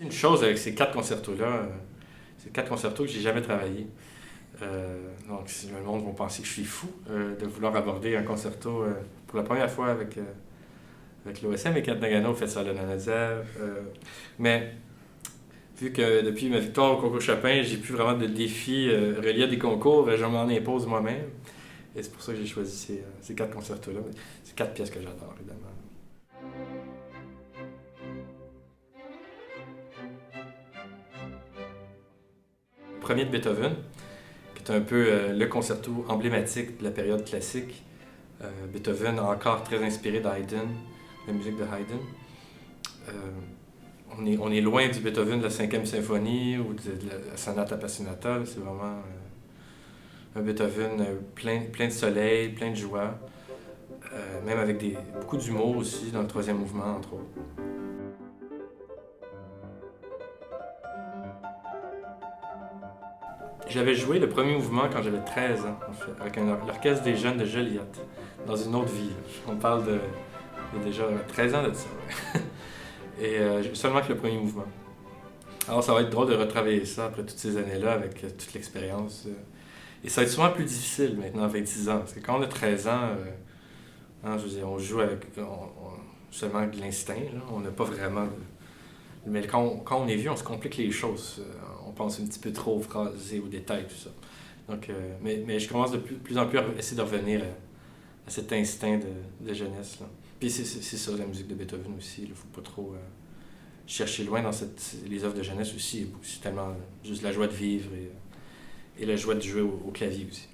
Une chose avec ces quatre concertos-là, c'est quatre concertos que j'ai jamais travaillé. Donc, si le monde va penser que je suis fou de vouloir aborder un concerto pour la première fois avec l'OSM et Kent Nagano au Festival de Nanadza. Mais vu que depuis ma victoire au concours Chopin, j'ai plus vraiment de défis reliés à des concours, je m'en impose moi-même. Et c'est pour ça que j'ai choisi ces quatre concertos-là. C'est quatre pièces que j'adore, évidemment. Le premier de Beethoven, qui est un peu le concerto emblématique de la période classique. Beethoven, encore très inspiré d'Haydn, la musique de Haydn. Euh, on est loin du Beethoven de la cinquième symphonie ou de la sonate appassionata. C'est vraiment un Beethoven plein de soleil, plein de joie, même avec beaucoup d'humour aussi dans le troisième mouvement, entre autres. J'avais joué le premier mouvement quand j'avais 13 ans, en fait, avec l'Orchestre des Jeunes de Joliette, dans une autre vie. On parle de il y a déjà 13 ans de ça. Ouais. Et seulement que le premier mouvement. Alors ça va être drôle de retravailler ça après toutes ces années-là avec toute l'expérience. Et ça va être souvent plus difficile maintenant à 26 ans. Parce que quand on a 13 ans, hein, je veux dire, on joue avec seulement avec de l'instinct. Là. On n'a pas vraiment Mais quand on est vieux, on se complique les choses. On pense un petit peu trop aux phrases et aux détails, tout ça. Donc, mais je commence de plus en plus à essayer de revenir à cet instinct de jeunesse. Là. Puis c'est ça, la musique de Beethoven aussi. Il ne faut pas trop chercher loin dans les œuvres de jeunesse aussi. C'est tellement juste la joie de vivre et la joie de jouer au clavier aussi.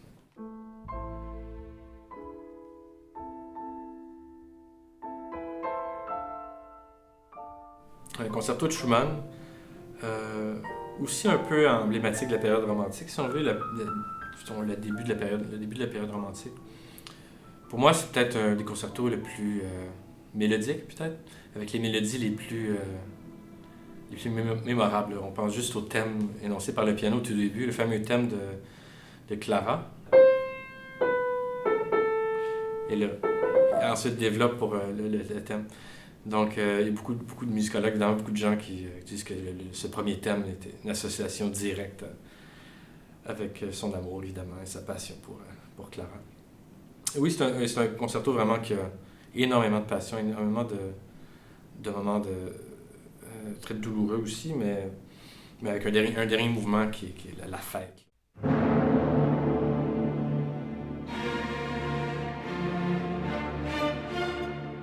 Un concerto de Schumann, aussi un peu emblématique de la période romantique, si on veut, le début de la période romantique. Pour moi, c'est peut-être un des concertos le plus mélodique, peut-être, avec les mélodies les plus mémorables. On pense juste au thème énoncé par le piano au tout début, le fameux thème de Clara. Et là, ensuite développe pour le thème. Donc, il y a beaucoup de musicologues, évidemment, beaucoup de gens qui disent que ce premier thème était une association directe avec son amour, évidemment, et sa passion pour Clara. Et oui, c'est un concerto vraiment qui a énormément de passion, énormément de moments très douloureux aussi, mais avec un dernier mouvement qui est la fête.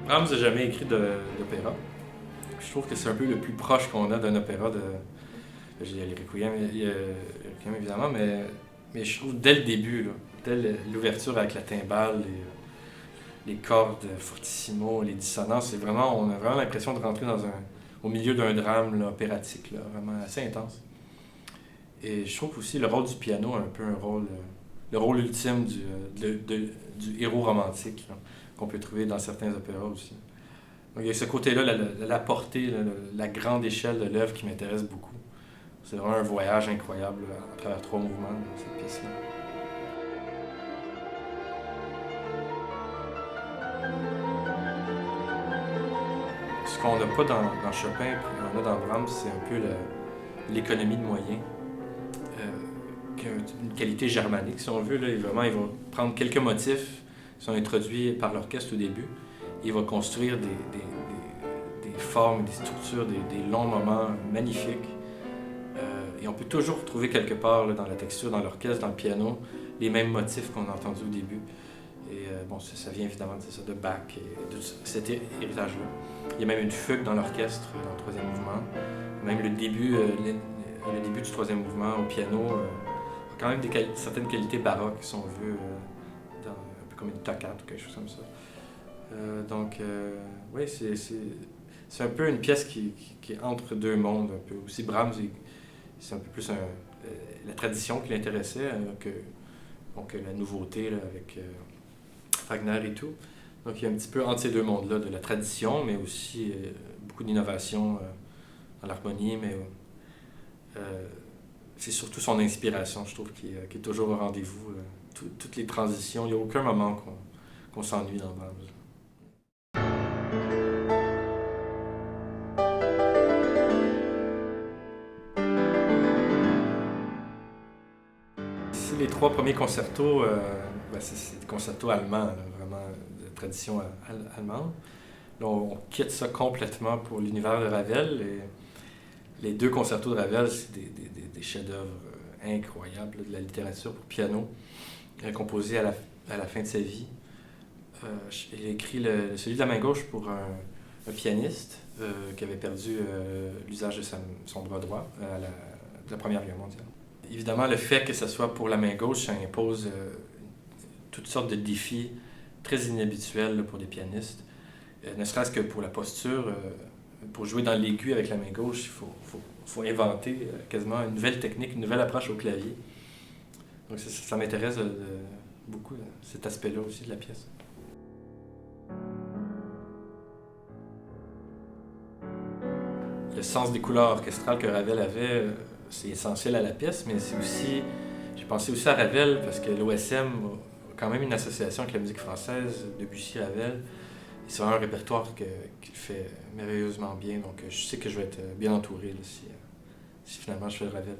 Brahms n'a jamais écrit d'opéra. Je trouve que c'est un peu le plus proche qu'on a d'un opéra de. Il y a les Requiem, évidemment, mais je trouve dès le début, là, dès l'ouverture avec la timbale, les cordes fortissimo, les dissonances, on a vraiment l'impression de rentrer au milieu d'un drame là, opératique, là, vraiment assez intense. Et je trouve aussi le rôle du piano a un peu le rôle ultime du héros romantique là, qu'on peut trouver dans certains opéras aussi. Donc il y a ce côté-là, la portée, la grande échelle de l'œuvre qui m'intéresse beaucoup. C'est vraiment un voyage incroyable là, à travers trois mouvements, cette pièce-là. Ce qu'on n'a pas dans Chopin, puis qu'on a dans Brahms, c'est un peu l'économie de moyens. Qui a une qualité germanique, si on veut. Là, il va prendre quelques motifs qui sont introduits par l'orchestre au début. Il va construire des formes, des structures, des longs moments magnifiques. Et on peut toujours retrouver quelque part là, dans la texture, dans l'orchestre, dans le piano, les mêmes motifs qu'on a entendus au début. Et bon, ça vient évidemment de Bach et de cet héritage-là. Il y a même une fugue dans l'orchestre, dans le troisième mouvement. Même le début du troisième mouvement au piano a quand même certaines qualités baroques, si on veut, un peu comme une toccate ou quelque chose comme ça. Donc, oui, c'est un peu une pièce qui est entre deux mondes. Un peu. Aussi, Brahms, c'est un peu plus la tradition qui l'intéressait que la nouveauté là, avec Wagner et tout. Donc, il y a un petit peu entre ces deux mondes-là, de la tradition, mais aussi beaucoup d'innovation dans l'harmonie, mais c'est surtout son inspiration, je trouve, qui est toujours au rendez-vous. Toutes les transitions, il n'y a aucun moment qu'on s'ennuie dans Brahms. les 3 premiers concertos, c'est des concertos allemands, là, vraiment de tradition allemande. Là, on quitte ça complètement pour l'univers de Ravel. Et les 2 concertos de Ravel, c'est des chefs-d'œuvre incroyables là, de la littérature pour piano, composés à la fin de sa vie. Il a écrit celui de la main gauche pour un pianiste qui avait perdu l'usage de son bras droit de la Première Guerre mondiale. Évidemment, le fait que ce soit pour la main gauche, ça impose toutes sortes de défis très inhabituels là, pour des pianistes. Ne serait-ce que pour la posture, pour jouer dans l'aigu avec la main gauche, il faut inventer quasiment une nouvelle technique, une nouvelle approche au clavier. Donc ça m'intéresse beaucoup, cet aspect-là aussi de la pièce. Le sens des couleurs orchestrales que Ravel avait, c'est essentiel à la pièce, mais c'est aussi, j'ai pensé aussi à Ravel parce que l'OSM a quand même une association avec la musique française, Debussy, Ravel. C'est vraiment un répertoire qu'il fait merveilleusement bien, donc je sais que je vais être bien entouré là, si finalement je fais le Ravel.